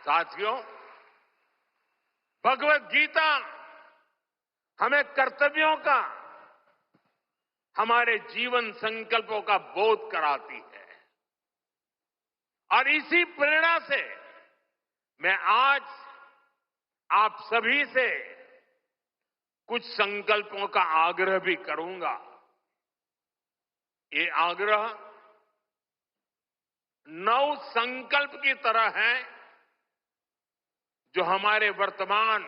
साथियों, भगवत गीता हमें कर्तव्यों का, हमारे जीवन संकल्पों का बोध कराती है। और इसी प्रेरणा से मैं आज आप सभी से कुछ संकल्पों का आग्रह भी करूंगा। ये आग्रह नव संकल्प की तरह है जो हमारे वर्तमान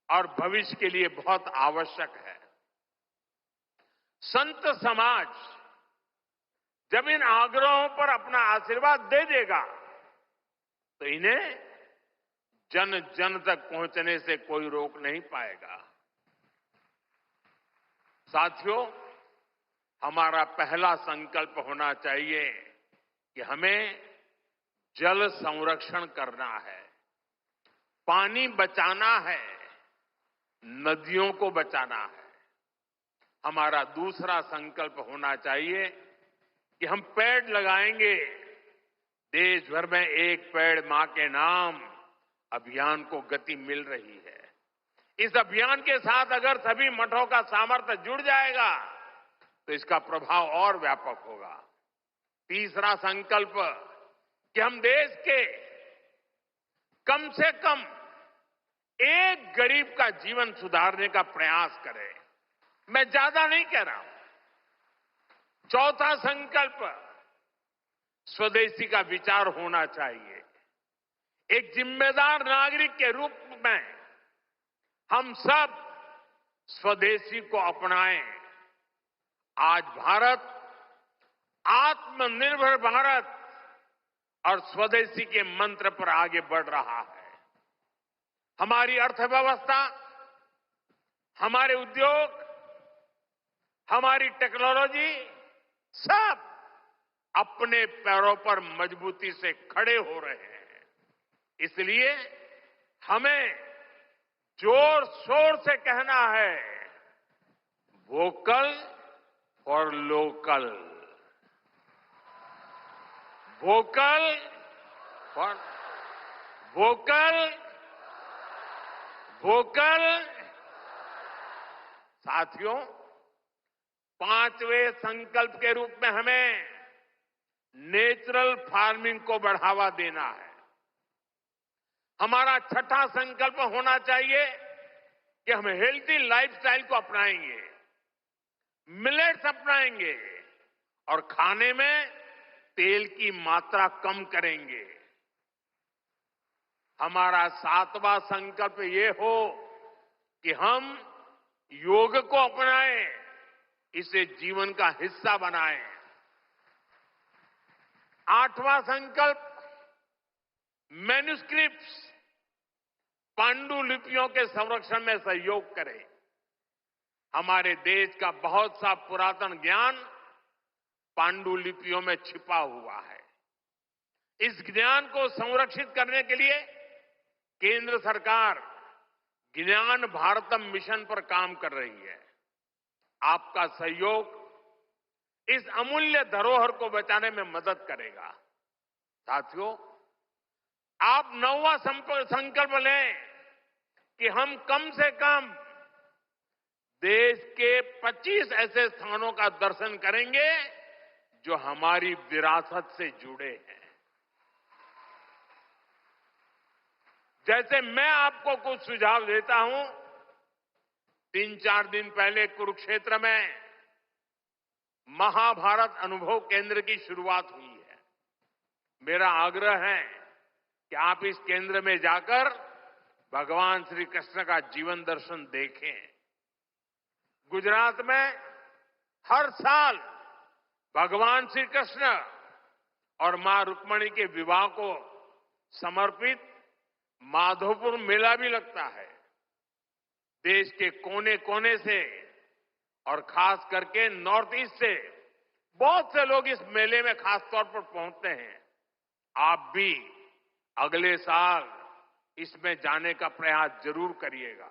और भविष्य के लिए बहुत आवश्यक है। संत समाज जब इन आग्रहों पर अपना आशीर्वाद दे देगा तो इन्हें जन जन तक पहुंचने से कोई रोक नहीं पाएगा। साथियों, हमारा पहला संकल्प होना चाहिए कि हमें जल संरक्षण करना है, पानी बचाना है, नदियों को बचाना है। हमारा दूसरा संकल्प होना चाहिए कि हम पेड़ लगाएंगे। देश भर में एक पेड़ मां के नाम अभियान को गति मिल रही है। इस अभियान के साथ अगर सभी मठों का सामर्थ्य जुड़ जाएगा तो इसका प्रभाव और व्यापक होगा। तीसरा संकल्प कि हम देश के कम से कम एक गरीब का जीवन सुधारने का प्रयास करें। मैं ज्यादा नहीं कह रहा हूं। चौथा संकल्प स्वदेशी का विचार होना चाहिए। एक जिम्मेदार नागरिक के रूप में हम सब स्वदेशी को अपनाएं। आज भारत आत्मनिर्भर भारत और स्वदेशी के मंत्र पर आगे बढ़ रहा है। हमारी अर्थव्यवस्था, हमारे उद्योग, हमारी टेक्नोलॉजी सब अपने पैरों पर मजबूती से खड़े हो रहे हैं। इसलिए हमें जोर शोर से कहना है, vocal for local, vocal for vocal vocal. साथियों, पांचवें संकल्प के रूप में हमें नेचुरल फार्मिंग को बढ़ावा देना है। हमारा छठा संकल्प होना चाहिए कि हम हेल्थी लाइफस्टाइल को अपनाएंगे, मिलेट्स अपनाएंगे और खाने में तेल की मात्रा कम करेंगे। हमारा सातवां संकल्प ये हो कि हम योग को अपनाएं, इसे जीवन का हिस्सा बनाएं। आठवां संकल्प मैन्युस्क्रिप्ट्स, पांडुलिपियों के संरक्षण में सहयोग करें। हमारे देश का बहुत सा पुरातन ज्ञान पांडुलिपियों में छिपा हुआ है। इस ज्ञान को संरक्षित करने के लिए केंद्र सरकार ज्ञान भारतम मिशन पर काम कर रही है। आपका सहयोग इस अमूल्य धरोहर को बचाने में मदद करेगा। साथियों, आप नौवां संकल्प लें कि हम कम से कम देश के 25 ऐसे स्थानों का दर्शन करेंगे जो हमारी विरासत से जुड़े हैं। जैसे मैं आपको कुछ सुझाव देता हूं, 3-4 दिन पहले कुरुक्षेत्र में महाभारत अनुभव केंद्र की शुरुआत हुई है। मेरा आग्रह है कि आप इस केंद्र में जाकर भगवान श्री कृष्ण का जीवन दर्शन देखें। गुजरात में हर साल भगवान श्री कृष्ण और मां रुक्मिणी के विवाह को समर्पित माधोपुर मेला भी लगता है। देश के कोने कोने से और खास करके नॉर्थ ईस्ट से बहुत से लोग इस मेले में खास तौर पर पहुंचते हैं। आप भी अगले साल इसमें जाने का प्रयास जरूर करिएगा।